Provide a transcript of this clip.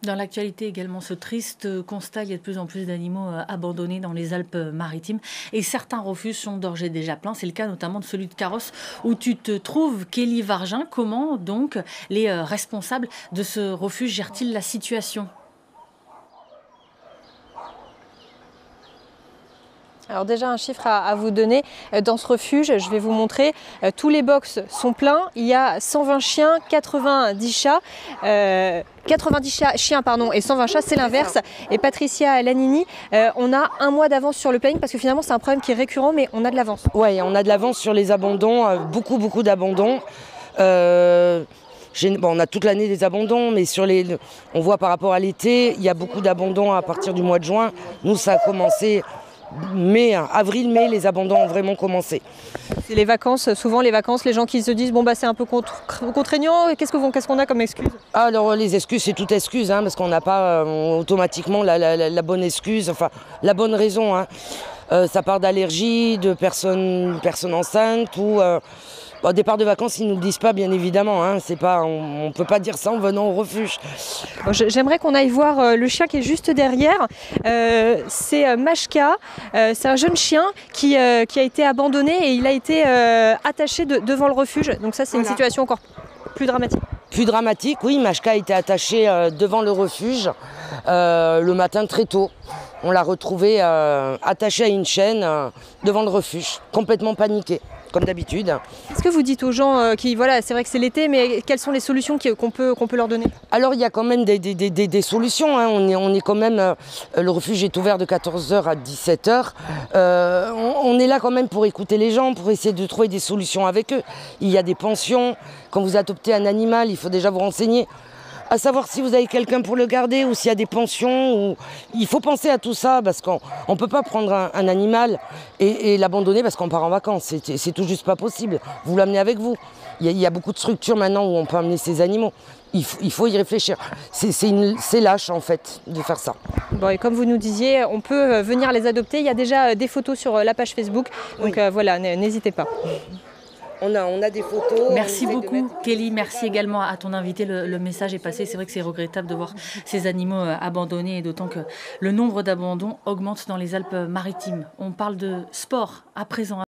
Dans l'actualité également, ce triste constat, il y a de plus en plus d'animaux abandonnés dans les Alpes-Maritimes et certains refuges sont d'ores et déjà pleins. C'est le cas notamment de celui de Carrosse où tu te trouves, Kelly Vargin. Comment donc les responsables de ce refuge gèrent-ils la situation ? Alors déjà un chiffre à vous donner, dans ce refuge, je vais vous montrer, tous les box sont pleins, il y a 120 chiens, 90 chats, 90 chiens et 120 chats, c'est l'inverse. Et Patricia Lanini, on a un mois d'avance sur le planning parce que finalement c'est un problème qui est récurrent mais on a de l'avance. Oui, on a de l'avance sur les abandons, beaucoup d'abandons. On a toute l'année des abandons, mais on voit par rapport à l'été, il y a beaucoup d'abandons à partir du mois de juin. Nous, ça a commencé avril-mai, les abandons ont vraiment commencé. C'est les vacances, souvent les vacances, les gens qui se disent bon bah c'est un peu contraignant, qu'est-ce qu'on a comme excuse? Alors les excuses, c'est toute excuse, parce qu'on n'a pas automatiquement la bonne excuse, enfin la bonne raison. Ça part d'allergies, de personnes enceintes ou au départ de vacances, ils ne nous le disent pas, bien évidemment. On ne peut pas dire ça en venant au refuge. Bon, j'aimerais qu'on aille voir le chien qui est juste derrière. C'est Mashka. C'est un jeune chien qui a été abandonné et il a été attaché devant le refuge. Donc ça, c'est une situation encore plus dramatique. Plus dramatique, oui. Mashka a été attaché devant le refuge le matin très tôt. On l'a retrouvé attaché à une chaîne devant le refuge, complètement paniqué, comme d'habitude. Qu'est-ce que vous dites aux gens c'est vrai que c'est l'été, mais quelles sont les solutions qu'on peut leur donner? Alors il y a quand même des solutions. On est quand même, le refuge est ouvert de 14h à 17h. On est là quand même pour écouter les gens, pour essayer de trouver des solutions avec eux. Il y a des pensions. Quand vous adoptez un animal, il faut déjà vous renseigner. À savoir si vous avez quelqu'un pour le garder ou s'il y a des pensions. Il faut penser à tout ça parce qu'on ne peut pas prendre un animal et l'abandonner parce qu'on part en vacances. C'est tout juste pas possible. Vous l'amenez avec vous. Il y a beaucoup de structures maintenant où on peut amener ces animaux. Il faut y réfléchir. C'est lâche en fait de faire ça. Bon, et comme vous nous disiez, on peut venir les adopter. Il y a déjà des photos sur la page Facebook. Donc voilà, n'hésitez pas. On a des photos. Merci beaucoup Kelly, merci également à ton invité, le message est passé. C'est vrai que c'est regrettable de voir ces animaux abandonnés et d'autant que le nombre d'abandons augmente dans les Alpes-Maritimes. On parle de sport à présent.